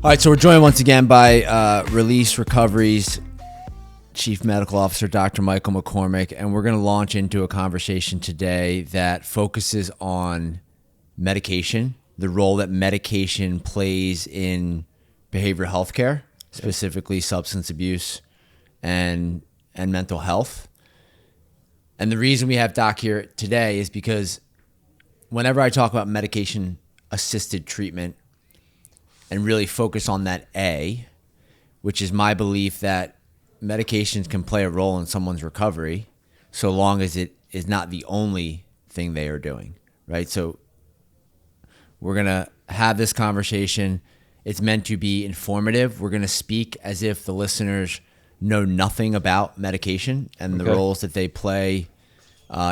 All right, so we're joined once again by Release Recovery's Chief Medical Officer, Dr. Michael McCormick, and we're going to launch into a conversation today that focuses on medication, the role that medication plays in behavioral health care, specifically substance abuse and mental health. And the reason we have Doc here today is because whenever I talk about medication-assisted treatment and really focus on that A, which is my belief that medications can play a role in someone's recovery so long as it is not the only thing they are doing, right? So we're going to have this conversation. It's meant to be informative. We're going to speak as if the listeners know nothing about medication and the roles that they play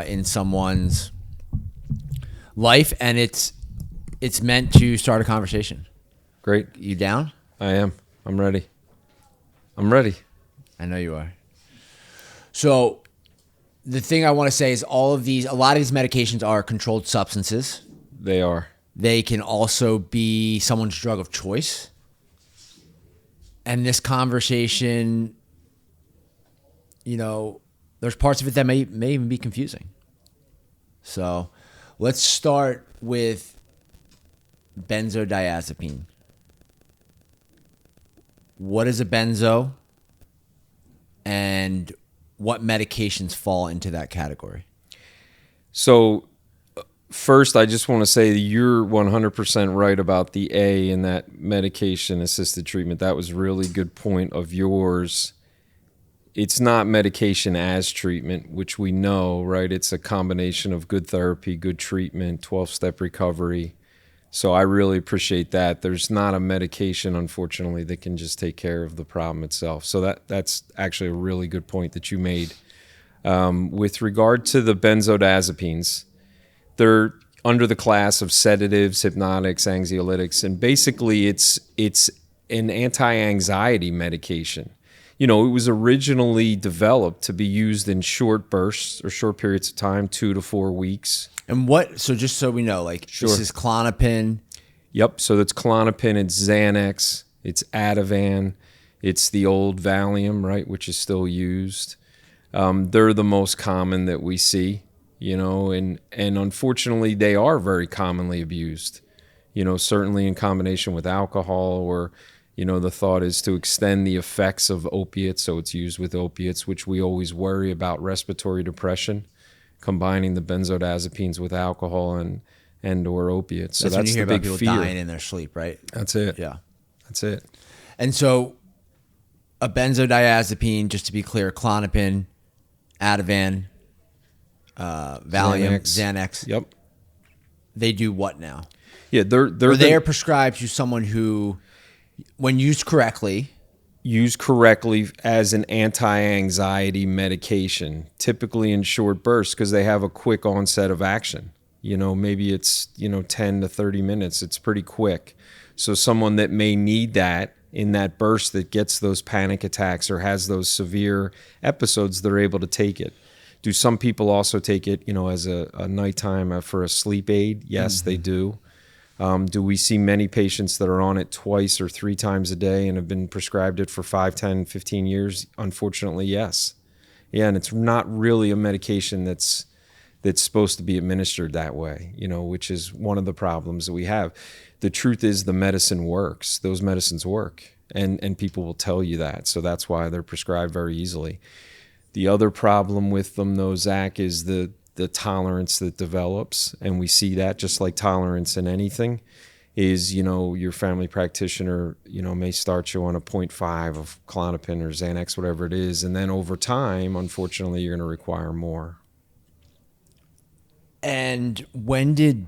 in someone's life, and it's meant to start a conversation. Great. You down? I am. I'm ready. I know you are. So the thing I want to say is a lot of these medications are controlled substances. They are. They can also be someone's drug of choice. And this conversation, there's parts of it that may even be confusing. So let's start with benzodiazepine. What is a benzo, and what medications fall into that category? So first, I just want to say that you're 100% right about the A in that medication-assisted treatment. That was a really good point of yours. It's not medication as treatment, which we know, right? It's a combination of good therapy, good treatment, 12-step recovery. So I really appreciate that. There's not a medication, unfortunately, that can just take care of the problem itself. So that's actually a really good point that you made. With regard to the benzodiazepines, they're under the class of sedatives, hypnotics, anxiolytics, and basically it's an anti-anxiety medication. It was originally developed to be used in short bursts or short periods of time, 2 to 4 weeks. And so just so we know, Sure. This is Klonopin. Yep, so it's Klonopin, it's Xanax, it's Ativan, it's the old Valium, right, which is still used. They're the most common that we see, and unfortunately they are very commonly abused, certainly in combination with alcohol or, the thought is to extend the effects of opiates, so it's used with opiates, which we always worry about respiratory depression, combining the benzodiazepines with alcohol and or opiates. So that's when you hear the big about people fear. dying in their sleep, right? That's it. Yeah. That's it. And so a benzodiazepine, just to be clear, Klonopin, Ativan, Valium, Xanax. Yep. They do what now? Yeah, they're prescribed to someone who, when used correctly as an anti-anxiety medication, typically in short bursts because they have a quick onset of action. Maybe it's 10 to 30 minutes. It's pretty quick. So someone that may need that in that burst that gets those panic attacks or has those severe episodes, they're able to take it. Do some people also take it, as a nighttime for a sleep aid? Yes, they do. Do we see many patients that are on it twice or 3 times a day and have been prescribed it for 5, 10, 15 years? Unfortunately, yes. Yeah, and it's not really a medication that's supposed to be administered that way, which is one of the problems that we have. The truth is the medicine works. Those medicines work, and people will tell you that. So that's why they're prescribed very easily. The other problem with them, though, Zach, is the tolerance that develops, and we see that just like tolerance in anything, is, your family practitioner, may start you on a 0.5 of Klonopin or Xanax, whatever it is, and then over time, unfortunately, you're going to require more. And when did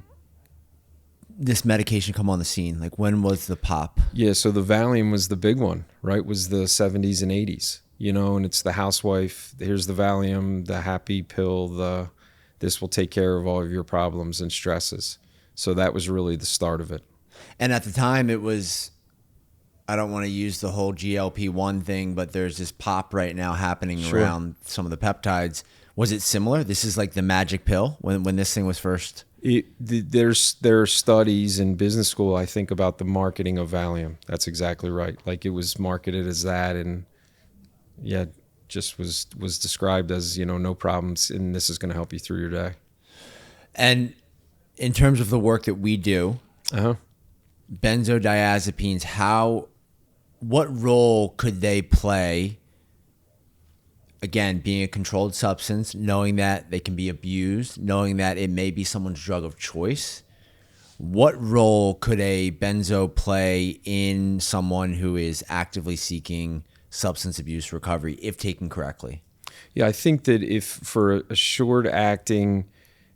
this medication come on the scene? When was the pop? Yeah, so the Valium was the big one, right? Was the 70s and 80s, and it's the housewife, here's the Valium, the happy pill, this will take care of all of your problems and stresses. So that was really the start of it. And at the time it was, I don't want to use the whole GLP-1 thing, but there's this pop right now happening around some of the peptides. Was it similar? This is like the magic pill when this thing was first There are studies in business school, I think, about the marketing of Valium. That's exactly right. Like it was marketed as that, and yeah, just was described as, no problems, and this is going to help you through your day. And in terms of the work that we do, benzodiazepines, what role could they play? Again, being a controlled substance, knowing that they can be abused, knowing that it may be someone's drug of choice. What role could a benzo play in someone who is actively seeking substance abuse recovery if taken correctly? Yeah, I think that if for a short acting,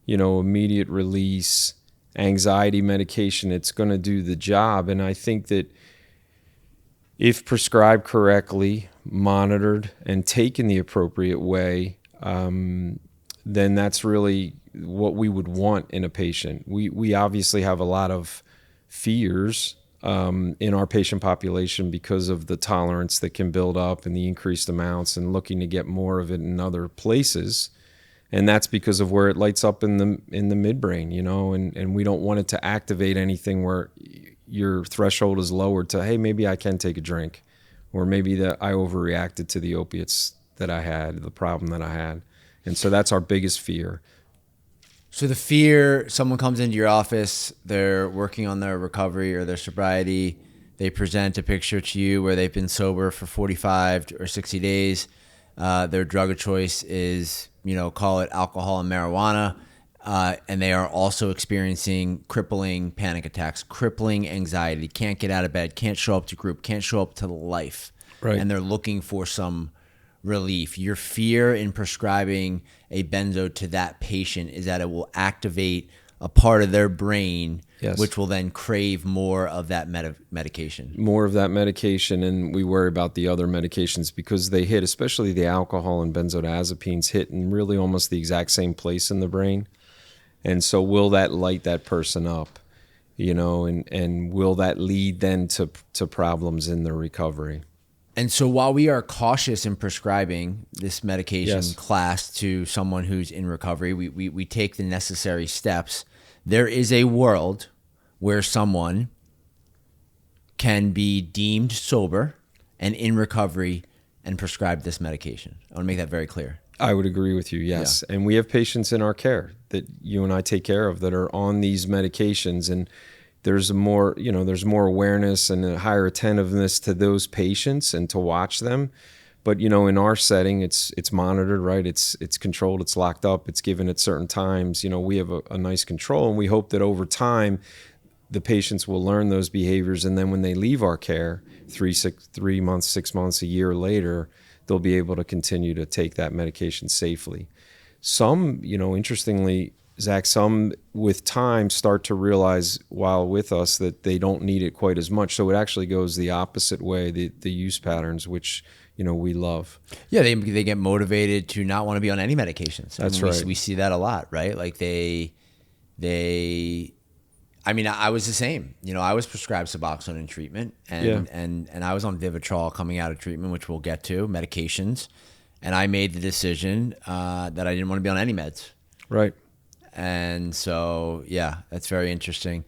immediate release anxiety medication, it's going to do the job. And I think that if prescribed correctly, monitored, and taken the appropriate way, then that's really what we would want in a patient. We obviously have a lot of fears in our patient population because of the tolerance that can build up and the increased amounts and looking to get more of it in other places. And that's because of where it lights up in the midbrain, and we don't want it to activate anything where your threshold is lowered to, hey, maybe I can take a drink, or maybe that I overreacted to the opiates that I had, the problem that I had. And so that's our biggest fear. So the fear, someone comes into your office, they're working on their recovery or their sobriety, they present a picture to you where they've been sober for 45 or 60 days. Their drug of choice is, call it alcohol and marijuana. And they are also experiencing crippling panic attacks, crippling anxiety, can't get out of bed, can't show up to group, can't show up to life. Right. And they're looking for some relief. Your fear in prescribing a benzo to that patient is that it will activate a part of their brain, yes, which will then crave more of that medication. More of that medication, and we worry about the other medications because they hit, especially the alcohol and benzodiazepines, hit in really almost the exact same place in the brain. And so will that light that person up, and will that lead then to problems in their recovery? And so while we are cautious in prescribing this medication, yes, class to someone who's in recovery, we take the necessary steps. There is a world where someone can be deemed sober and in recovery and prescribed this medication. I want to make that very clear. I would agree with you, yes. Yeah. And we have patients in our care that you and I take care of that are on these medications, and there's more awareness and a higher attentiveness to those patients and to watch them. But, in our setting, it's monitored, right? It's controlled, it's locked up, it's given at certain times. We have a nice control, and we hope that over time the patients will learn those behaviors, and then when they leave our care 3 months, 6 months, a year later, they'll be able to continue to take that medication safely. Some, interestingly, Zach, some with time start to realize while with us that they don't need it quite as much. So it actually goes the opposite way, the use patterns, which, we love. Yeah, they get motivated to not want to be on any medications. That's right. We see that a lot, right? Like I was the same. I was prescribed Suboxone in treatment, and I was on Vivitrol coming out of treatment, which we'll get to, medications. And I made the decision that I didn't want to be on any meds. Right. And so, yeah, that's very interesting.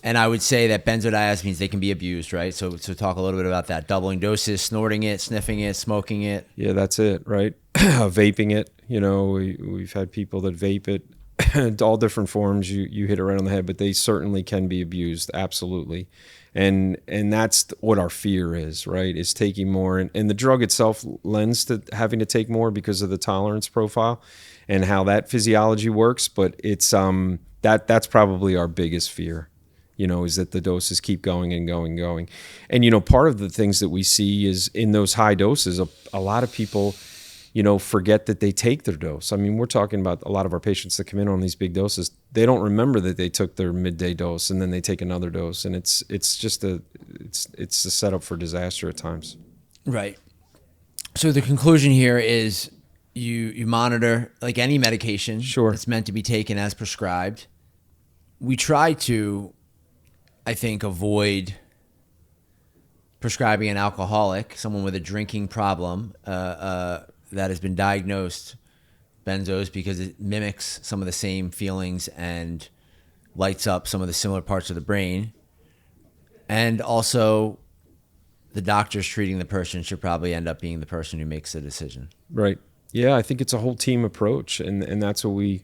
And I would say that benzodiazepines, they can be abused, right? So talk a little bit about that. Doubling doses, snorting it, sniffing it, smoking it. Yeah, that's it, right? Vaping it. We've had people that vape it. All different forms. You hit it right on the head, but they certainly can be abused, absolutely. And that's what our fear is, right? Is taking more. And the drug itself lends to having to take more because of the tolerance profile and how that physiology works. But it's that's probably our biggest fear, is that the doses keep going and going and going. And, part of the things that we see is in those high doses, a lot of people, forget that they take their dose. I mean, we're talking about a lot of our patients that come in on these big doses. They don't remember that they took their midday dose and then they take another dose. And it's just a setup for disaster at times. Right. So the conclusion here is you monitor, like any medication. Sure. It's meant to be taken as prescribed. We try to, I think, avoid prescribing an alcoholic, someone with a drinking problem, that has been diagnosed benzos because it mimics some of the same feelings and lights up some of the similar parts of the brain. And also, the doctors treating the person should probably end up being the person who makes the decision. Right. Yeah, I think it's a whole team approach, and that's what we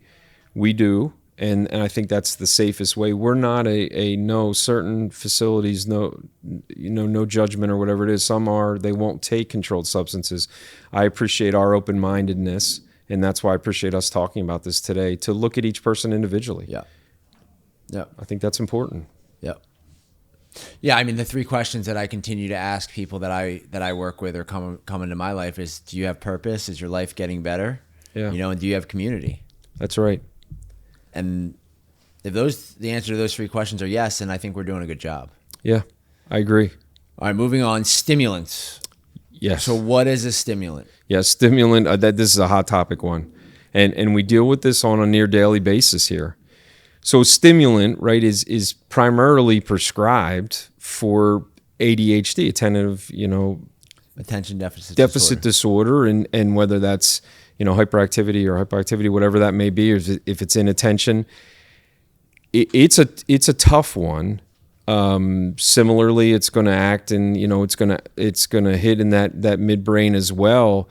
do. And I think that's the safest way. We're not a no, certain facilities, no judgment or whatever it is. Some they won't take controlled substances. I appreciate our open-mindedness, and that's why I appreciate us talking about this today, to look at each person individually. Yeah. Yeah. I think that's important. Yeah. Yeah, I mean, the three questions that I continue to ask people that I work with or come into my life is, do you have purpose? Is your life getting better? Yeah. And do you have community? That's right. And if the answer to those three questions are yes, then I think we're doing a good job. Yeah, I agree. All right, moving on. Stimulants. Yes. So what is a stimulant? Yeah, stimulant. This is a hot topic one, and we deal with this on a near daily basis here. So stimulant, right, is primarily prescribed for ADHD, Attention deficit disorder, and whether that's hyperactivity or hypoactivity, whatever that may be, or if it's inattention, it's a tough one. Similarly, it's going to act and it's going to hit in that midbrain as well.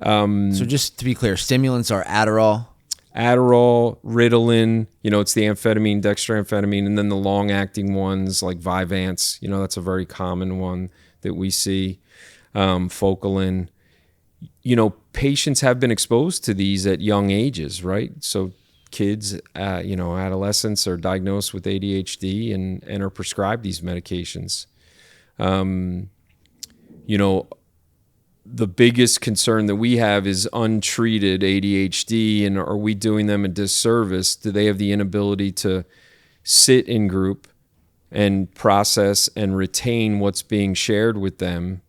So just to be clear, stimulants are Adderall, Ritalin, it's the amphetamine, dextroamphetamine, and then the long-acting ones like Vyvanse, that's a very common one that we see, Focalin. Patients have been exposed to these at young ages, right? So kids, adolescents are diagnosed with ADHD and are prescribed these medications. The biggest concern that we have is untreated ADHD, and are we doing them a disservice? Do they have the inability to sit in group and process and retain what's being shared with them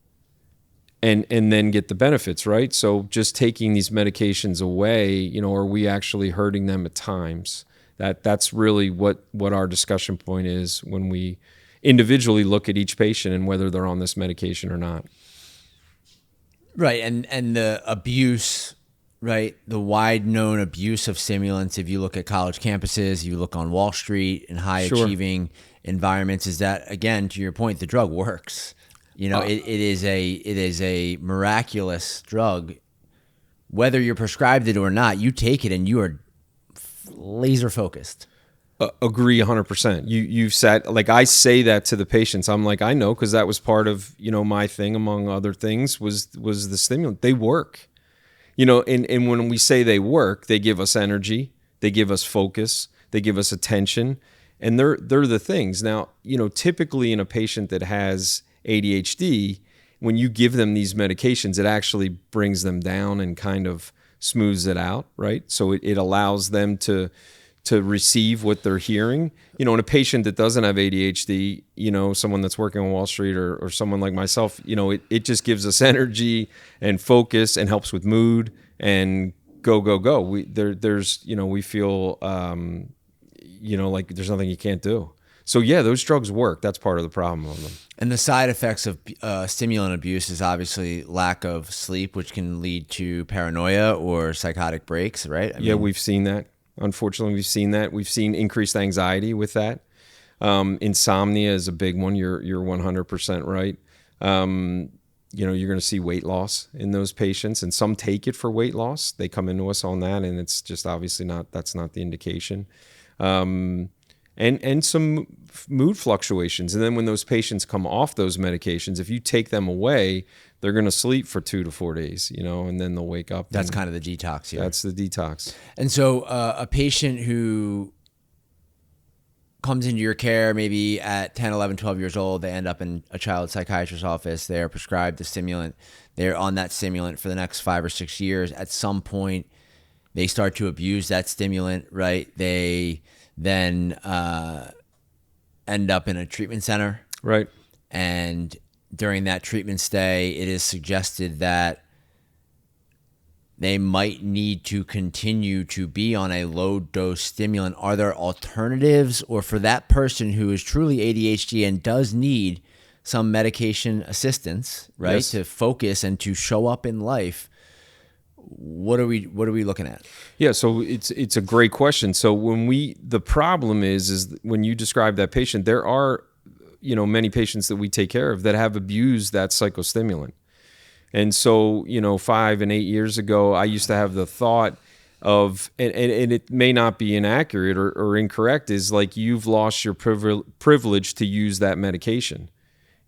and then get the benefits, right? So just taking these medications away, are we actually hurting them at times? That's really what our discussion point is when we individually look at each patient and whether they're on this medication or not. Right, and the abuse, right, the wide known abuse of stimulants, if you look at college campuses, you look on Wall Street in high achieving environments, is that, again, to your point, the drug works. It is a miraculous drug. Whether you're prescribed it or not, you take it and you are laser focused. Agree 100%. You've said, like, I say that to the patients. I'm like, I know, because that was part of, my thing, among other things, was the stimulant. They work, and when we say they work, they give us energy, they give us focus, they give us attention, and they're the things. Now, typically in a patient that has ADHD, when you give them these medications, it actually brings them down and kind of smooths it out, right? So it allows them to receive what they're hearing. In a patient that doesn't have ADHD, someone that's working on Wall Street or someone like myself, it just gives us energy and focus and helps with mood and go. We feel, like there's nothing you can't do. So yeah, those drugs work. That's part of the problem of them. And the side effects of stimulant abuse is obviously lack of sleep, which can lead to paranoia or psychotic breaks, right? We've seen that. Unfortunately, we've seen that. We've seen increased anxiety with that. Insomnia is a big one. You're 100% right. You're going to see weight loss in those patients, and some take it for weight loss. They come into us on that, and it's just obviously that's not the indication. And some mood fluctuations. And then when those patients come off those medications, if you take them away, they're going to sleep for 2 to 4 days, and then they'll wake up. That's kind of the detox here. That's the detox. And so a patient who comes into your care maybe at 10, 11, 12 years old, they end up in a child psychiatrist's office, they're prescribed the stimulant, they're on that stimulant for the next 5 or 6 years. At some point, they start to abuse that stimulant, right? They then end up in a treatment center. Right. And during that treatment stay, it is suggested that they might need to continue to be on a low dose stimulant. Are there alternatives, or for that person who is truly ADHD and does need some medication assistance, right, Yes. to focus and to show up in life, What are we looking at? Yeah, so it's a great question. So the problem is when you describe that patient, there are, many patients that we take care of that have abused that psychostimulant. And so, 5 and 8 years ago, I used to have the thought of, and it may not be inaccurate or incorrect, is like you've lost your privilege to use that medication,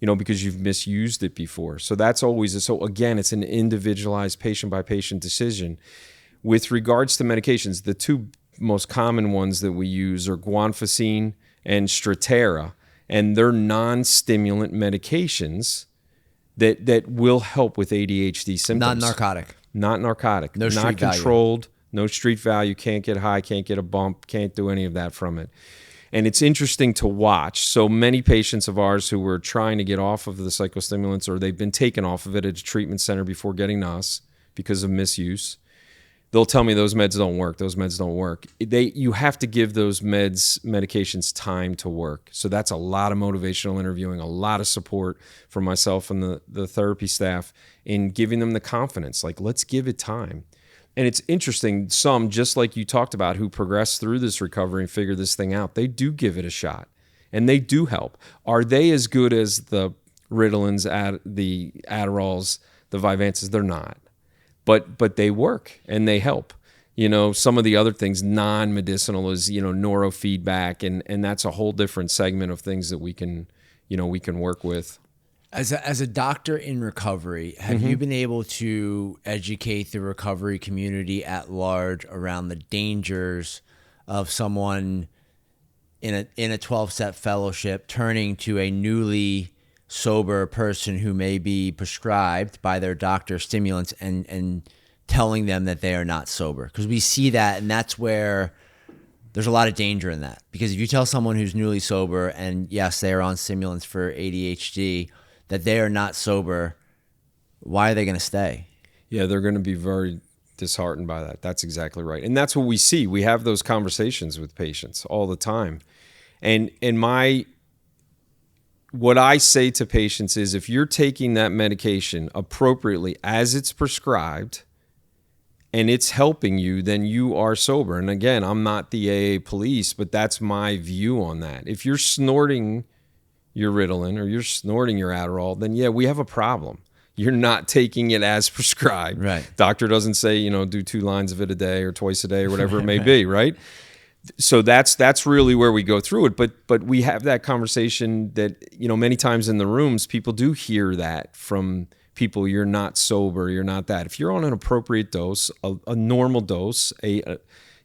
because you've misused it before. So that's always, so again, it's an individualized patient by patient decision. With regards to medications, the two most common ones that we use are guanfacine and Strattera, and they're non-stimulant medications that will help with ADHD symptoms. Not narcotic. No street not controlled. Value. No street value. Can't get high. Can't get a bump. Can't do any of that from it. And it's interesting to watch. So many patients of ours who were trying to get off of the psychostimulants, or they've been taken off of it at a treatment center before getting to us because of misuse, they'll tell me those meds don't work. Those meds don't work. You have to give those medications time to work. So that's a lot of motivational interviewing, a lot of support from myself and the therapy staff in giving them the confidence. Like, let's give it time. And it's interesting, some, just like you talked about, who progress through this recovery and figure this thing out, they do give it a shot and they do help. Are they as good as the Ritalins, the Adderalls, the Vyvanses? They're not. But they work and they help. Some of the other things, non-medicinal, is, neurofeedback, and that's a whole different segment of things that we can work with. As a doctor in recovery, have you been able to educate the recovery community at large around the dangers of someone in a 12-step fellowship turning to a newly sober person who may be prescribed by their doctor stimulants and telling them that they are not sober? Because we see that, and that's where there's a lot of danger in that. Because if you tell someone who's newly sober, and yes, they are on stimulants for ADHD, that they are not sober, why are they going to stay? Yeah, they're going to be very disheartened by that. That's exactly right. And that's what we see. We have those conversations with patients all the time. And what I say to patients is, if you're taking that medication appropriately as it's prescribed and it's helping you, then you are sober. And again, I'm not the AA police, but that's my view on that. If you're snorting your Ritalin or you're snorting your Adderall, then yeah, we have a problem. You're not taking it as prescribed. Right. Doctor doesn't say, do 2 lines of it a day or twice a day or whatever it may be, right? So that's really where we go through it. But we have that conversation that, many times in the rooms, people do hear that from people. You're not sober. You're not that. If you're on an appropriate dose, a normal dose,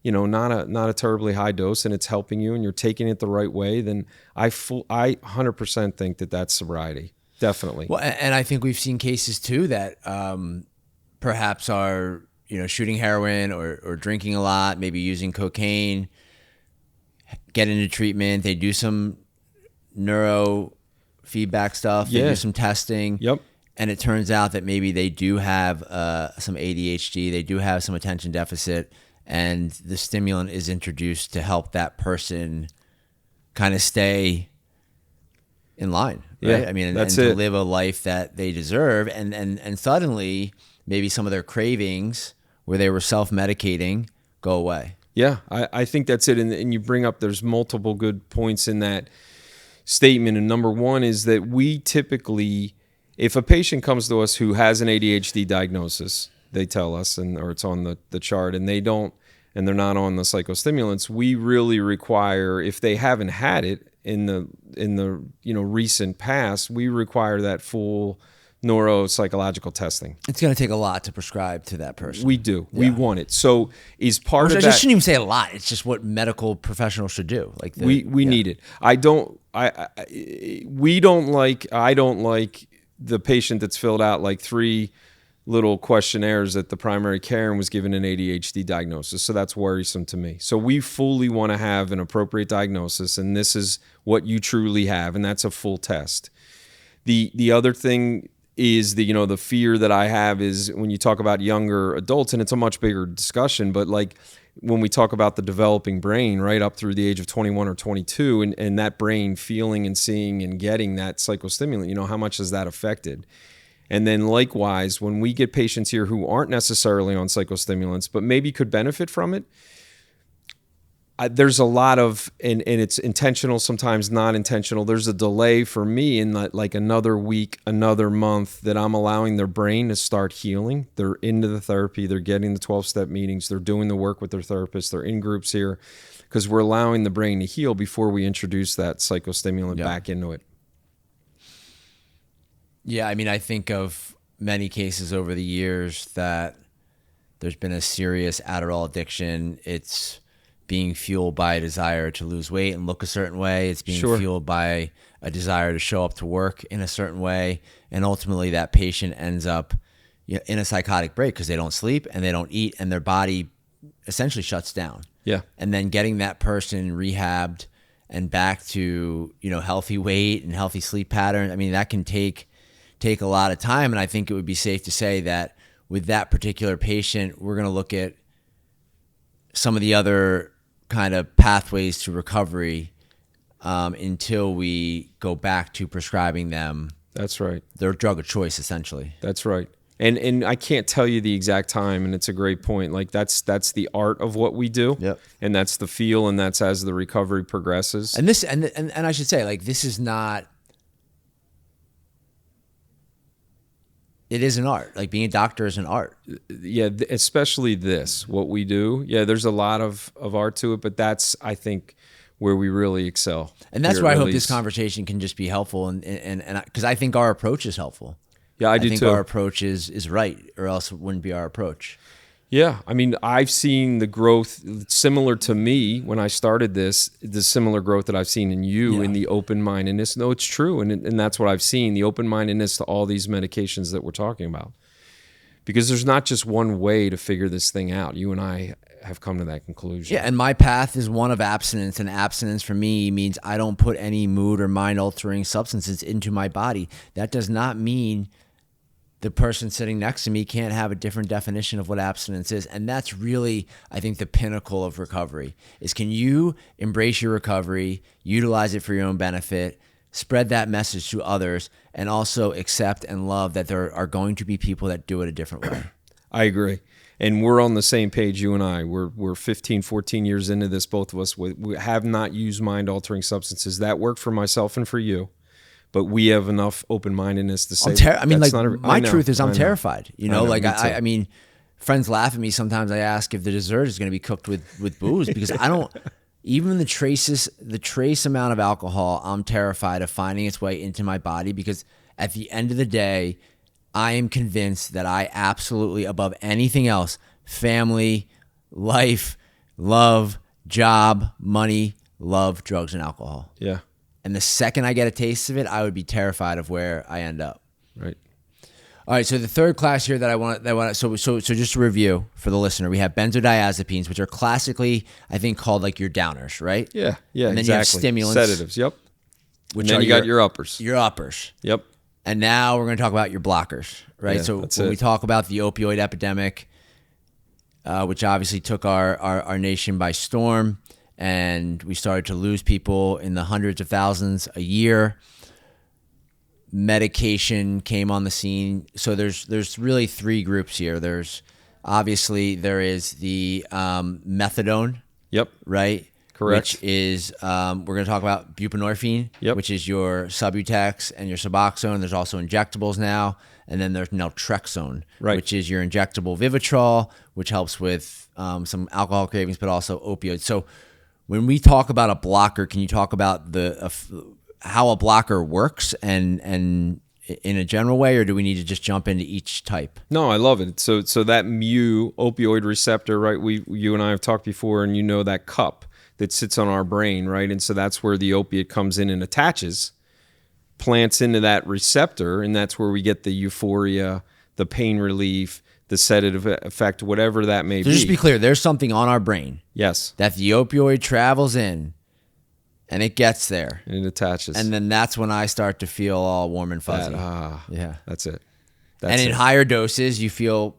not a terribly high dose, and it's helping you and you're taking it the right way, then I 100% think that that's sobriety. Definitely. Well, and I think we've seen cases too that perhaps are, shooting heroin or drinking a lot, maybe using cocaine, get into treatment. They do some neurofeedback stuff. They do some testing. Yep. And it turns out that maybe they do have some ADHD. They do have some attention deficit. And the stimulant is introduced to help that person kind of stay in line, right? Yeah, I mean, and to live a life that they deserve. And suddenly, maybe some of their cravings where they were self-medicating go away. Yeah, I think that's it. And you bring up, there's multiple good points in that statement. And number one is that we typically, if a patient comes to us who has an ADHD diagnosis, they tell us, or it's on the chart, and they're not on the psychostimulants, we really require, if they haven't had it in the recent past, we require that full neuropsychological testing. It's going to take a lot to prescribe to that person. We do. Yeah. We want it. So is part of that. I shouldn't even say a lot. It's just what medical professionals should do. Like we need it. I don't like the patient that's filled out like 3 little questionnaires at the primary care and was given an ADHD diagnosis. So that's worrisome to me. So we fully want to have an appropriate diagnosis, and this is what you truly have, and that's a full test. The other thing is the fear that I have is when you talk about younger adults, and it's a much bigger discussion, but like when we talk about the developing brain right up through the age of 21 or 22, and that brain feeling and seeing and getting that psychostimulant, how much is that affected? And then likewise, when we get patients here who aren't necessarily on psychostimulants, but maybe could benefit from it, there's a lot of, and it's intentional, sometimes not intentional. There's a delay for me in like another week, another month that I'm allowing their brain to start healing. They're into the therapy. They're getting the 12-step meetings. They're doing the work with their therapist. They're in groups here because we're allowing the brain to heal before we introduce that psychostimulant back into it. Yeah, I mean, I think of many cases over the years that there's been a serious Adderall addiction. It's being fueled by a desire to lose weight and look a certain way. It's being fueled by a desire to show up to work in a certain way. And ultimately that patient ends up in a psychotic break because they don't sleep and they don't eat and their body essentially shuts down. Yeah. And then getting that person rehabbed and back to, healthy weight and healthy sleep patterns. I mean, that can take a lot of time. And I think it would be safe to say that with that particular patient, we're going to look at some of the other kind of pathways to recovery until we go back to prescribing them. That's right. Their drug of choice, essentially. That's right. And I can't tell you the exact time, and it's a great point. Like that's the art of what we do. Yep. And that's the feel, and that's as the recovery progresses. And this and I should say, like, this is not, it is an art. Like being a doctor is an art. Yeah, especially what we do. Yeah, there's a lot of art to it, but that's, I think, where we really excel. And that's where I hope this conversation can just be helpful, and because I think our approach is helpful. Yeah, I do think too. Our approach is right, or else it wouldn't be our approach. Yeah, I mean, I've seen the growth similar to me when I started this, the similar growth that I've seen in you in the open-mindedness. No, it's true, and that's what I've seen, the open-mindedness to all these medications that we're talking about. Because there's not just one way to figure this thing out. You and I have come to that conclusion. Yeah, and my path is one of abstinence, and abstinence for me means I don't put any mood or mind-altering substances into my body. That does not mean the person sitting next to me can't have a different definition of what abstinence is. And that's really, I think, the pinnacle of recovery is, can you embrace your recovery, utilize it for your own benefit, spread that message to others, and also accept and love that there are going to be people that do it a different way. I agree. And we're on the same page, you and I. We're 15, 14 years into this, both of us. We have not used mind-altering substances. That worked for myself and for you. But we have enough open-mindedness to say my truth is I'm terrified. I mean, friends laugh at me sometimes. I ask if the dessert is going to be cooked with booze because I don't, even the trace amount of alcohol, I'm terrified of finding its way into my body, because at the end of the day, I am convinced that I absolutely, above anything else, family, life, love, job, money, love drugs and alcohol. Yeah. And the second I get a taste of it, I would be terrified of where I end up. Right. All right. So the third class here that I want. So just to review for the listener, we have benzodiazepines, which are classically, I think, called like your downers, right? Yeah. Yeah. And then exactly. you have stimulants, sedatives. Yep. Which and then are you got your uppers. Your uppers. Yep. And now we're going to talk about your blockers, right? Yeah, so when we talk about the opioid epidemic, which obviously took our nation by storm, and we started to lose people in the hundreds of thousands a year. Medication came on the scene. So there's really three groups here. There is the methadone. Yep. Right? Correct. Which is, we're going to talk about buprenorphine, which is your Subutex and your Suboxone. There's also injectables now. And then there's naltrexone, which is your injectable Vivitrol, which helps with some alcohol cravings, but also opioids. So when we talk about a blocker, can you talk about how a blocker works and in a general way, or do we need to just jump into each type? No, I love it. So that mu opioid receptor, right? You and I have talked before, and you know that cup that sits on our brain, right? And so that's where the opiate comes in and attaches, plants into that receptor, and that's where we get the euphoria, the pain relief, the sedative effect, whatever that may be. So just to be clear, there's something on our brain. Yes. That the opioid travels in, and it gets there. And it attaches. And then that's when I start to feel all warm and fuzzy. Yeah. That's it. And in higher doses, you feel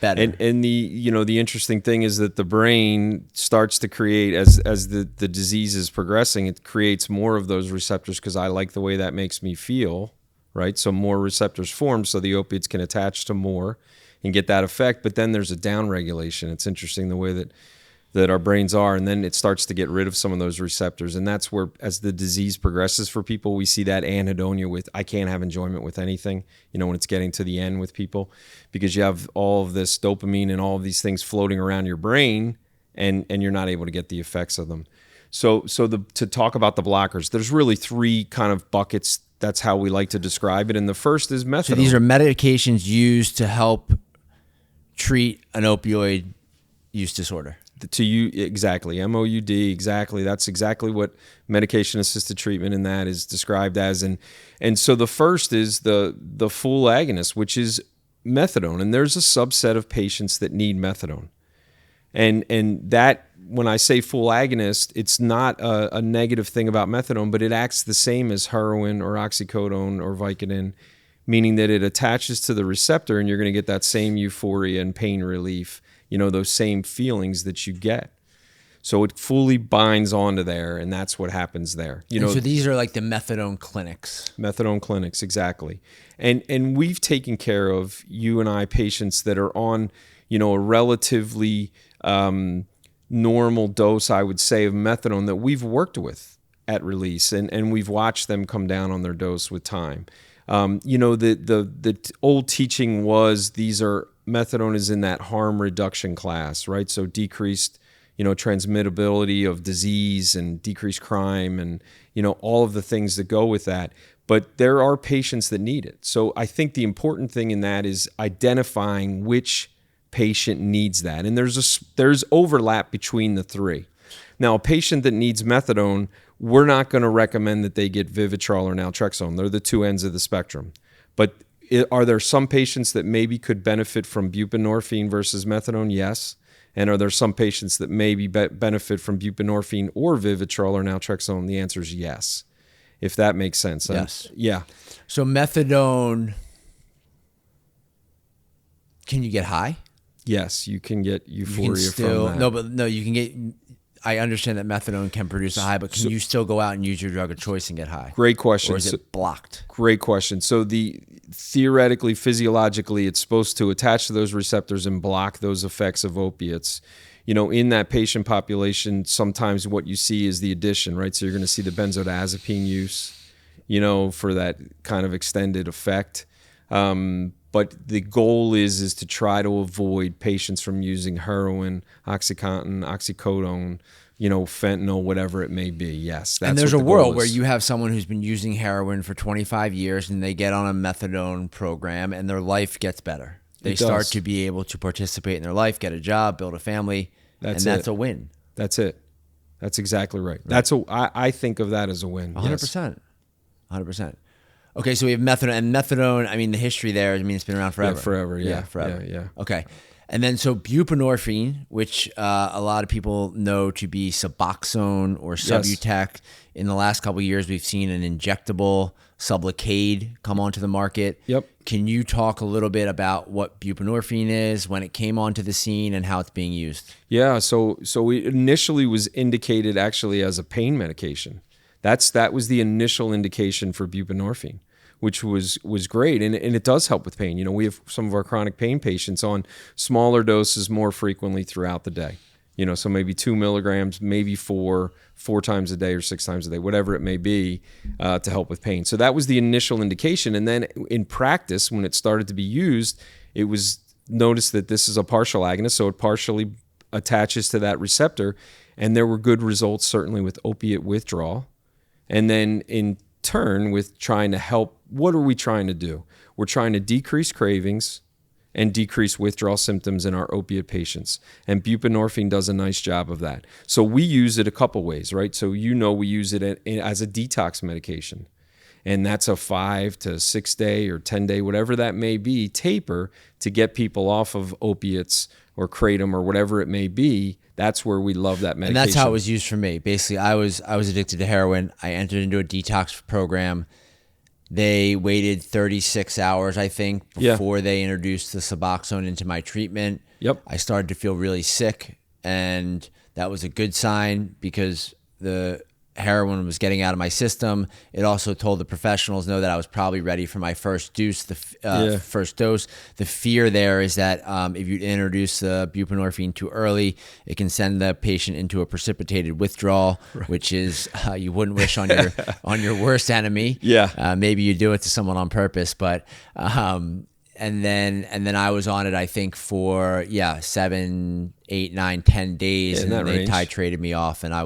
better. And the interesting thing is that the brain starts to create, as the disease is progressing, it creates more of those receptors because I like the way that makes me feel, right? So more receptors form, so the opiates can attach to more and get that effect. But then there's a down regulation. It's interesting the way that our brains are, and then it starts to get rid of some of those receptors. And that's where, as the disease progresses for people, we see that anhedonia with, I can't have enjoyment with anything, when it's getting to the end with people, because you have all of this dopamine and all of these things floating around your brain, and you're not able to get the effects of them. So to talk about the blockers, there's really three kind of buckets. That's how we like to describe it. And the first is methadone. So these are medications used to help treat an opioid use disorder. Exactly, MOUD, exactly. That's exactly what medication-assisted treatment in that is described as. And so the first is the full agonist, which is methadone. And there's a subset of patients that need methadone. And that, when I say full agonist, it's not a negative thing about methadone, but it acts the same as heroin or oxycodone or Vicodin, meaning that it attaches to the receptor and you're going to get that same euphoria and pain relief, those same feelings that you get. So it fully binds onto there, and that's what happens there. So these are like the methadone clinics. Methadone clinics, exactly. And we've taken care of, you and I, patients that are on, a relatively normal dose, I would say, of methadone that we've worked with at release, and we've watched them come down on their dose with time. The old teaching was methadone is in that harm reduction class, right? So decreased, transmittability of disease and decreased crime and, all of the things that go with that. But there are patients that need it. So I think the important thing in that is identifying which patient needs that. And there's overlap between the three. Now, a patient that needs methadone, we're not going to recommend that they get Vivitrol or naltrexone. They're the two ends of the spectrum. But are there some patients that maybe could benefit from buprenorphine versus methadone? Yes. And are there some patients that maybe benefit from buprenorphine or Vivitrol or naltrexone? The answer is yes, if that makes sense. Yes. Yeah. So methadone, can you get high? Yes, you can get euphoria from that. You can get. I understand that methadone can produce a high, but can you still go out and use your drug of choice and get high? Great question. Or is it blocked? Great question. So theoretically, physiologically, it's supposed to attach to those receptors and block those effects of opiates. In that patient population, sometimes what you see is the addition, right? So you're going to see the benzodiazepine use, for that kind of extended effect. But the goal is to try to avoid patients from using heroin, OxyContin, oxycodone, fentanyl, whatever it may be. Yes, that's. And there's a world where you have someone who's been using heroin for 25 years and they get on a methadone program and their life gets better. They start to be able to participate in their life, get a job, build a family, that's a win. That's it. That's exactly right. I think of that as a win. 100%. 100%. Okay, so we have methadone. And methadone, I mean, the history there, it's been around forever. Yeah, forever, yeah. Forever. Yeah. Okay. And then so buprenorphine, which a lot of people know to be Suboxone or Subutex. Yes. In the last couple of years, we've seen an injectable Sublocade come onto the market. Yep. Can you talk a little bit about what buprenorphine is, when it came onto the scene, and how it's being used? Yeah, so it initially was indicated actually as a pain medication. That was the initial indication for buprenorphine, which was great. And it does help with pain. We have some of our chronic pain patients on smaller doses more frequently throughout the day. So maybe 2 milligrams, maybe four times a day or 6 times a day, whatever it may be, to help with pain. So that was the initial indication. And then in practice, when it started to be used, it was noticed that this is a partial agonist, so it partially attaches to that receptor. And there were good results, certainly with opiate withdrawal. And then in turn, with trying to help, what are we trying to do? We're trying to decrease cravings and decrease withdrawal symptoms in our opiate patients. And buprenorphine does a nice job of that. So we use it a couple ways, right? So we use it as a detox medication. And that's a 5 to 6 day or 10 day, whatever that may be, taper to get people off of opiates or kratom or whatever it may be. That's where we love that medication. And that's how it was used for me. Basically, I was addicted to heroin. I entered into a detox program. They waited 36 hours, I think, before they introduced the Suboxone into my treatment. Yep. I started to feel really sick, and that was a good sign because the heroin was getting out of my system. It also told the professionals know that I was probably ready for my first dose. First dose. The fear there is that if you introduce the buprenorphine too early, it can send the patient into a precipitated withdrawal, which is you wouldn't wish on your worst enemy. Yeah. Maybe you do it to someone on purpose, but. And then I was on it, I think, for 7, 8, 9, 10 days, and then they titrated me off, and I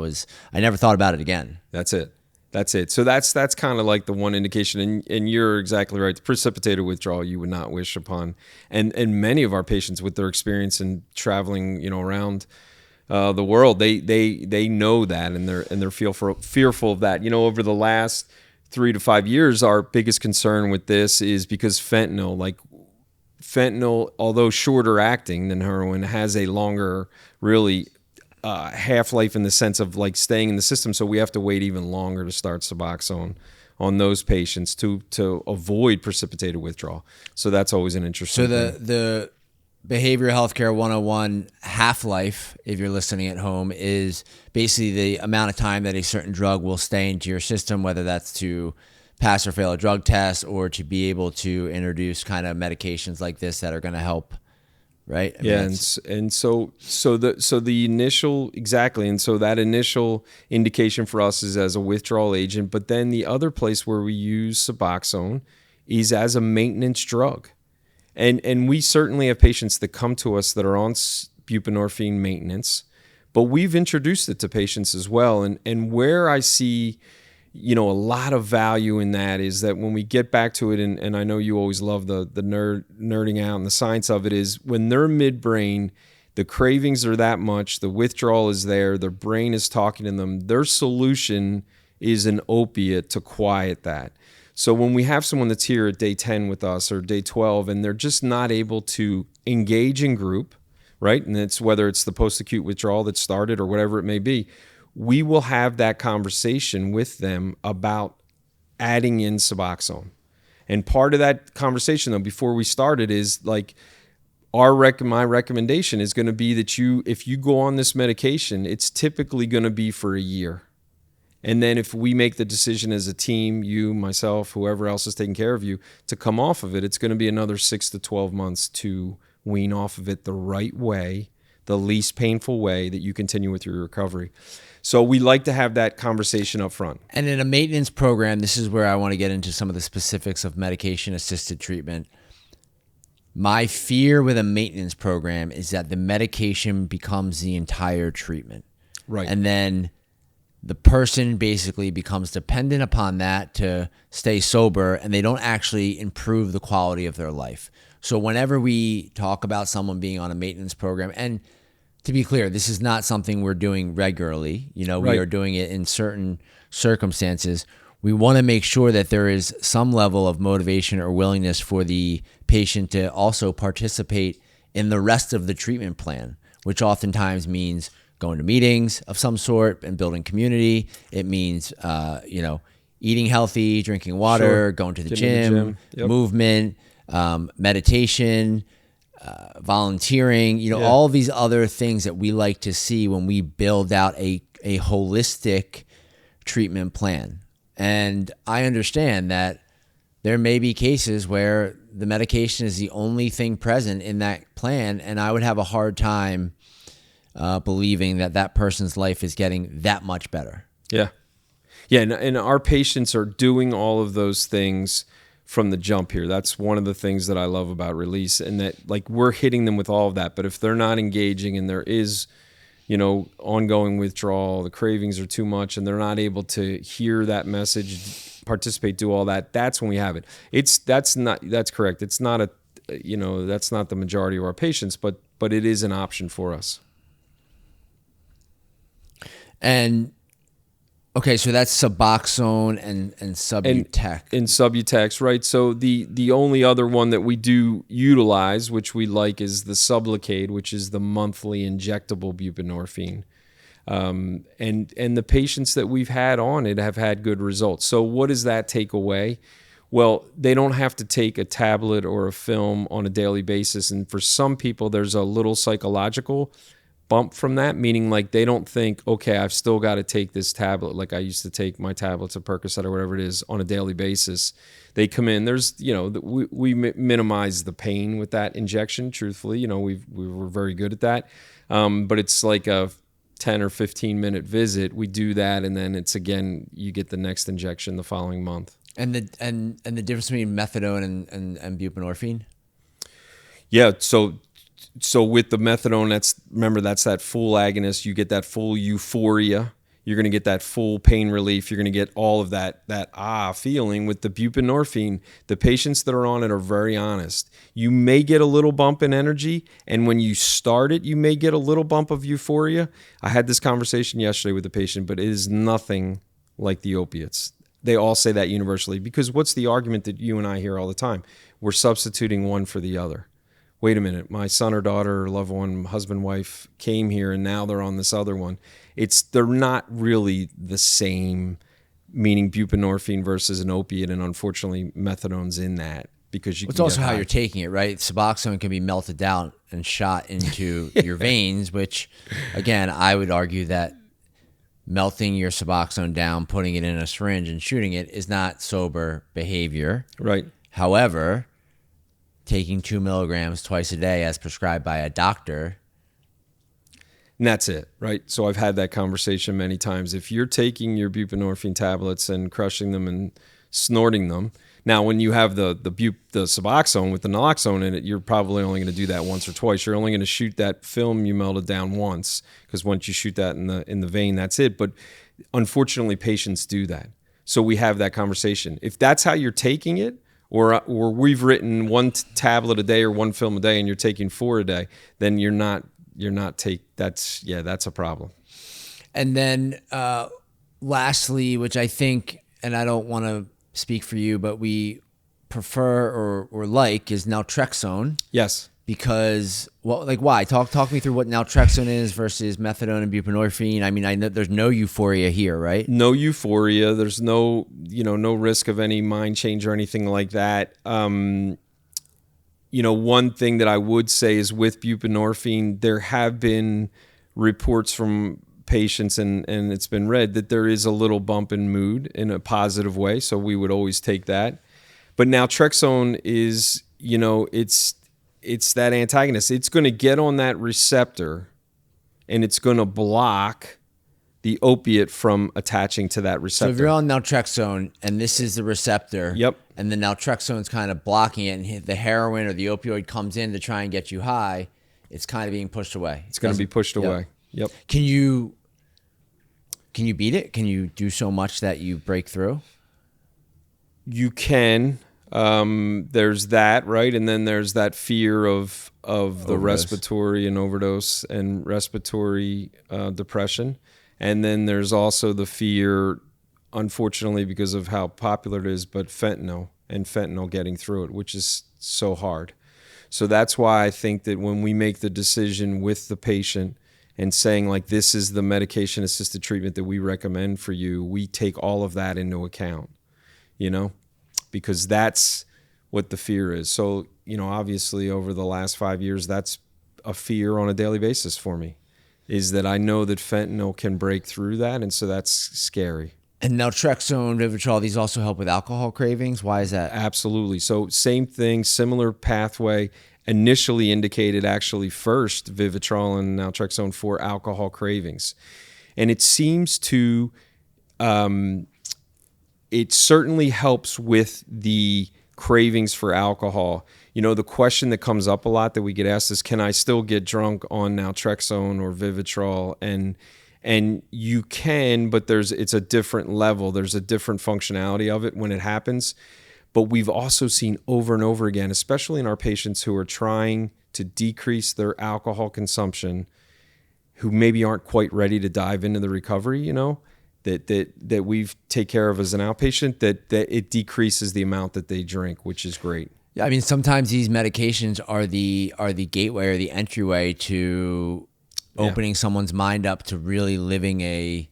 never thought about it again. That's it. So that's kind of like the one indication, and you're exactly right. The precipitated withdrawal you would not wish upon, and many of our patients with their experience in traveling, around the world, they know that, and they're fearful of that. Over the last 3 to 5 years, our biggest concern with this is because fentanyl, although shorter acting than heroin, has a longer, really, half-life in the sense of like staying in the system. So we have to wait even longer to start Suboxone on those patients to avoid precipitated withdrawal. So that's always an interesting thing. The Behavioral Healthcare 101 half-life, if you're listening at home, is basically the amount of time that a certain drug will stay into your system, whether that's to pass or fail a drug test or to be able to introduce kind of medications like this that are going to help, right? And so the initial, exactly, and so that initial indication for us is as a withdrawal agent, but then the other place where we use Suboxone is as a maintenance drug. And we certainly have patients that come to us that are on buprenorphine maintenance, but we've introduced it to patients as well. And where I see a lot of value in that is that when we get back to it, and I know you always love the nerding out and the science of it, is when they're midbrain, the cravings are that much, the withdrawal is there, their brain is talking to them, their solution is an opiate to quiet that. So when we have someone that's here at day 10 with us or day 12 and they're just not able to engage in group, right? And it's whether it's the post-acute withdrawal that started or whatever it may be, we will have that conversation with them about adding in Suboxone. And part of that conversation, though, before we started is like my recommendation is going to be that if you go on this medication, it's typically going to be for a year. And then if we make the decision as a team, you, myself, whoever else is taking care of you, to come off of it, it's going to be another 6 to 12 months to wean off of it the right way, the least painful way that you continue with your recovery. So we like to have that conversation up front. And in a maintenance program, this is where I want to get into some of the specifics of medication-assisted treatment. My fear with a maintenance program is that the medication becomes the entire treatment. Right. And then the person basically becomes dependent upon that to stay sober, and they don't actually improve the quality of their life. So whenever we talk about someone being on a maintenance program, and to be clear, this is not something we're doing regularly. We are doing it in certain circumstances. We want to make sure that there is some level of motivation or willingness for the patient to also participate in the rest of the treatment plan, which oftentimes means going to meetings of some sort and building community. It means, eating healthy, drinking water, going to the gym, movement, meditation, volunteering, all these other things that we like to see when we build out a holistic treatment plan. And I understand that there may be cases where the medication is the only thing present in that plan, and I would have a hard time believing that person's life is getting that much better. Yeah. And our patients are doing all of those things from the jump here. That's one of the things that I love about Release, and that we're hitting them with all of that. But if they're not engaging and there is, ongoing withdrawal, the cravings are too much, and they're not able to hear that message, participate, do all that, that's when we have it. That's correct. It's not that's not the majority of our patients, but it is an option for us. And okay, so that's Suboxone and Subutex. And Subutex, right? So the only other one that we do utilize, which we like, is the Sublocade, which is the monthly injectable buprenorphine. And the patients that we've had on it have had good results. So what does that take away? Well, they don't have to take a tablet or a film on a daily basis. And for some people, there's a little psychological bump from that, meaning like they don't think, okay, I've still got to take this tablet. Like I used to take my tablets of Percocet or whatever it is on a daily basis. They come in, there's, we minimize the pain with that injection. Truthfully, we were very good at that. But it's like a 10 or 15 minute visit. We do that. And then it's again, you get the next injection the following month. And the difference between methadone and buprenorphine? Yeah. So with the methadone, that's that full agonist. You get that full euphoria. You're going to get that full pain relief. You're going to get all of that feeling. With the buprenorphine, the patients that are on it are very honest. You may get a little bump in energy, and when you start it, you may get a little bump of euphoria. I had this conversation yesterday with a patient, but it is nothing like the opiates. They all say that universally, because what's the argument that you and I hear all the time? We're substituting one for the other. Wait a minute, my son or daughter or loved one, husband, wife came here and now they're on this other one. They're not really the same, meaning buprenorphine versus an opiate, and unfortunately methadone's in that because it's also how you're taking it, right? Suboxone can be melted down and shot into your veins, which again, I would argue that melting your Suboxone down, putting it in a syringe and shooting it is not sober behavior. Right. However, taking 2 milligrams twice a day as prescribed by a doctor. And that's it, right? So I've had that conversation many times. If you're taking your buprenorphine tablets and crushing them and snorting them, now when you have the Suboxone with the naloxone in it, you're probably only going to do that once or twice. You're only going to shoot that film you melted down once, because once you shoot that in the vein, that's it. But unfortunately, patients do that. So we have that conversation. If that's how you're taking it, or we've written tablet a day or one film a day and you're taking 4 a day, then that's a problem. And then lastly, which I think, and I don't want to speak for you, but we prefer or like, is naltrexone. Yes. Because, why? Talk me through what naltrexone is versus methadone and buprenorphine. I mean, I know there's no euphoria here, right? No euphoria. There's no risk of any mind change or anything like that. One thing that I would say is with buprenorphine, there have been reports from patients, and it's been read that there is a little bump in mood in a positive way. So we would always take that. But naltrexone is, it's that antagonist. It's going to get on that receptor and it's going to block the opiate from attaching to that receptor. So if you're on naltrexone and this is the receptor, yep, and the naltrexone's kind of blocking it, and the heroin or the opioid comes in to try and get you high, it's kind of being pushed away. It's going to be pushed away. Yep. Can you beat it? Can you do so much that you break through? You can. There's that, right? And then there's that fear of the overdose. Respiratory and overdose and respiratory depression. And then there's also the fear, unfortunately, because of how popular it is, but fentanyl getting through it, which is so hard. So that's why I think that when we make the decision with the patient and saying, like, this is the medication-assisted treatment that we recommend for you, we take all of that into account, because that's what the fear is. So, obviously over the last 5 years, that's a fear on a daily basis for me, is that I know that fentanyl can break through that. And so that's scary. And naltrexone, Vivitrol, these also help with alcohol cravings. Why is that? Absolutely. So same thing, similar pathway, initially indicated actually first Vivitrol and naltrexone for alcohol cravings. And it seems to, it certainly helps with the cravings for alcohol. The question that comes up a lot that we get asked is, can I still get drunk on naltrexone or Vivitrol? And you can, but it's a different level. There's a different functionality of it when it happens. But we've also seen over and over again, especially in our patients who are trying to decrease their alcohol consumption, who maybe aren't quite ready to dive into the recovery, that we take care of as an outpatient, that it decreases the amount that they drink, which is great. Yeah, I mean, sometimes these medications are the gateway or the entryway to opening someone's mind up to really living a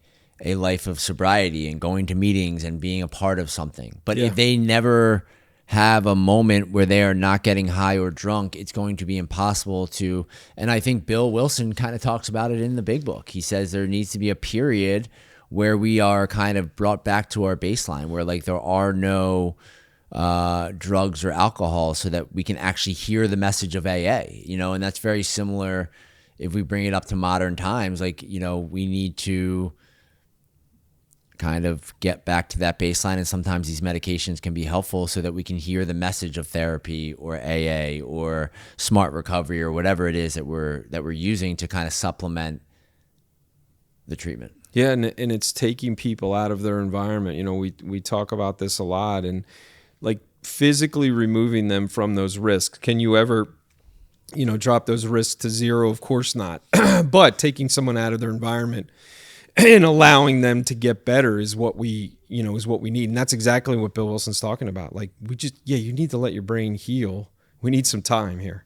life of sobriety and going to meetings and being a part of something. But if they never have a moment where they are not getting high or drunk, it's going to be impossible to. And I think Bill Wilson kind of talks about it in the big book. He says there needs to be a period where we are kind of brought back to our baseline, where like there are no drugs or alcohol, so that we can actually hear the message of AA, and that's very similar if we bring it up to modern times. Like, we need to kind of get back to that baseline, and sometimes these medications can be helpful so that we can hear the message of therapy or AA or smart recovery or whatever it is that we're using to kind of supplement the treatment. Yeah, and it's taking people out of their environment. We talk about this a lot, and like physically removing them from those risks. Can you ever, drop those risks to zero? Of course not. But taking someone out of their environment and allowing them to get better is what we need. And that's exactly what Bill Wilson's talking about. Like, you need to let your brain heal. We need some time here.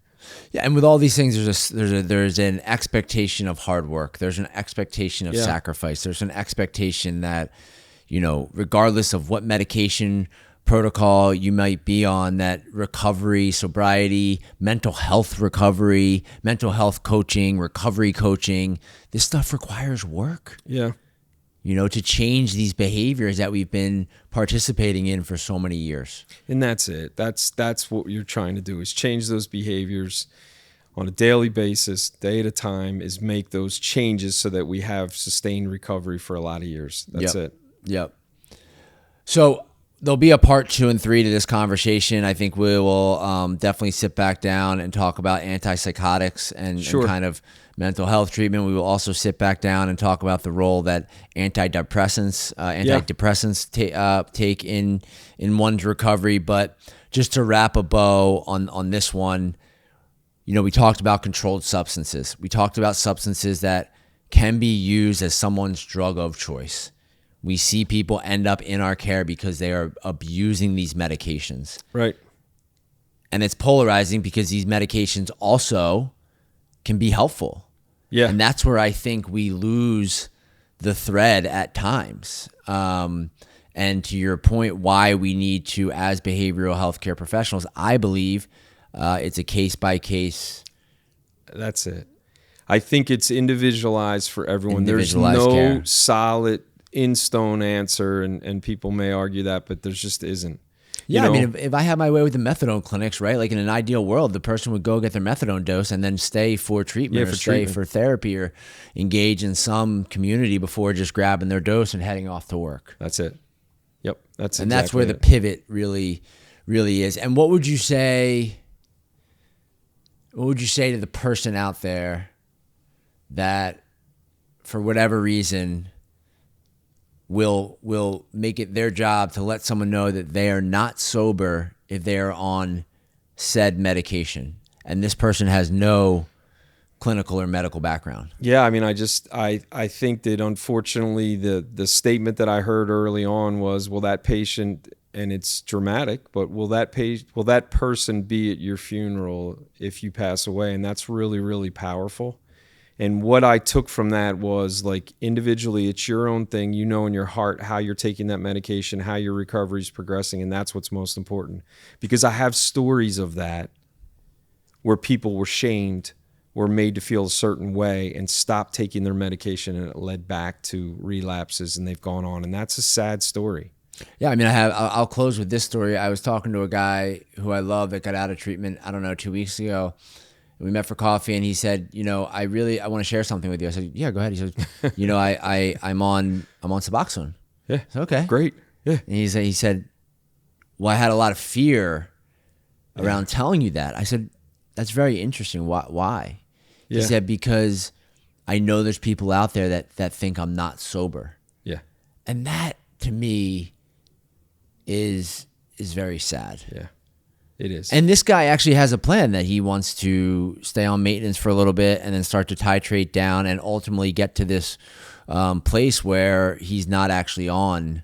Yeah, and with all these things, there's an expectation of hard work. There's an expectation of sacrifice. There's an expectation that, regardless of what medication protocol you might be on, that recovery, sobriety, mental health recovery, mental health coaching, recovery coaching, this stuff requires work. Yeah. To change these behaviors that we've been participating in for so many years. And that's it. That's what you're trying to do, is change those behaviors on a daily basis, day at a time, is make those changes so that we have sustained recovery for a lot of years. That's it. Yep. So there'll be a part 2 and 3 to this conversation. I think we will definitely sit back down and talk about antipsychotics and kind of mental health treatment. We will also sit back down and talk about the role that antidepressants take in one's recovery. But just to wrap a bow on this one, we talked about controlled substances. We talked about substances that can be used as someone's drug of choice. We see people end up in our care because they are abusing these medications. Right. And it's polarizing because these medications also can be helpful. Yeah. And that's where I think we lose the thread at times. And to your point, why we need to, as behavioral healthcare professionals, I believe it's a case-by-case. That's it. I think it's individualized for everyone. There's Individualized no care. solid in-stone answer, and people may argue that, but there just isn't. Yeah, I mean, if I had my way with the methadone clinics, right? Like in an ideal world, the person would go get their methadone dose and then stay for treatment stay for therapy or engage in some community before just grabbing their dose and heading off to work. That's it. Yep, that's where the pivot really is. And what would you say to the person out there that, for whatever reason, will make it their job to let someone know that they are not sober if they are on said medication, and this person has no clinical or medical background? Yeah, I mean, I think that unfortunately the statement that I heard early on was, will that patient, and it's dramatic, but will that person be at your funeral if you pass away? And that's really, really powerful. And what I took from that was, like, individually, it's your own thing. You know in your heart how you're taking that medication, how your recovery is progressing, and that's what's most important. Because I have stories of that where people were shamed, were made to feel a certain way, and stopped taking their medication, and it led back to relapses, and they've gone on. And that's a sad story. Yeah, I mean, I'll close with this story. I was talking to a guy who I love that got out of treatment, 2 weeks ago. We met for coffee, and he said, I want to share something with you. I said, yeah, go ahead. He said, I'm on Suboxone. Yeah. Said, okay. Great. Yeah. And he said, well, I had a lot of fear around telling you that. I said, that's very interesting. Why? Yeah. He said, because I know there's people out there that think I'm not sober. Yeah. And that, to me, is very sad. Yeah. It is. And this guy actually has a plan that he wants to stay on maintenance for a little bit and then start to titrate down and ultimately get to this place where he's not actually on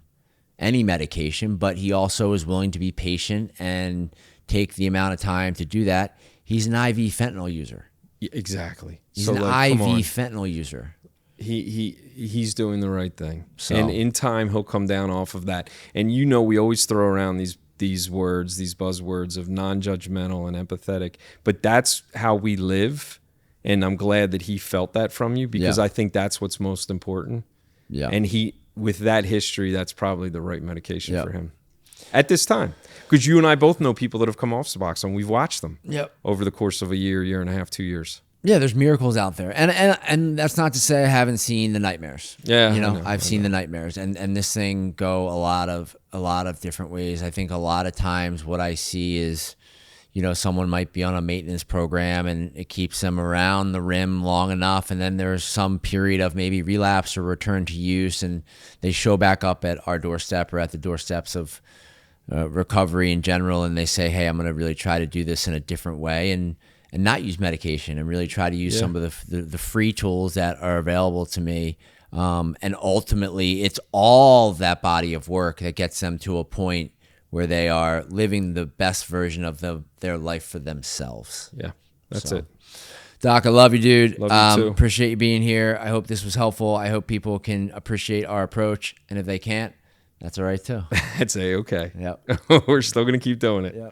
any medication, but he also is willing to be patient and take the amount of time to do that. He's an IV fentanyl user. Yeah, exactly. He's an IV fentanyl user. He's doing the right thing. So. And in time, he'll come down off of that. And we always throw around these words, these buzzwords of non-judgmental and empathetic, but that's how we live. And I'm glad that he felt that from you, because I think that's what's most important. Yeah. And with that history, that's probably the right medication for him at this time. Because you and I both know people that have come off Suboxone. We've watched them over the course of a year and a half, 2 years. Yeah, there's miracles out there. And that's not to say I haven't seen the nightmares. Yeah. I've seen the nightmares. And this thing go a lot of different ways. I think a lot of times what I see is, someone might be on a maintenance program and it keeps them around the rim long enough, and then there's some period of maybe relapse or return to use, and they show back up at our doorstep or at the doorsteps of recovery in general, and they say, hey, I'm going to really try to do this in a different way and not use medication, and really try to use some of the free tools that are available to me. And ultimately, it's all that body of work that gets them to a point where they are living the best version of their life for themselves. Yeah, that's it. Doc, I love you, dude. Love you too. Appreciate you being here. I hope this was helpful. I hope people can appreciate our approach. And if they can't, that's all right too. That's A-okay. Yep. We're still going to keep doing it. Yep.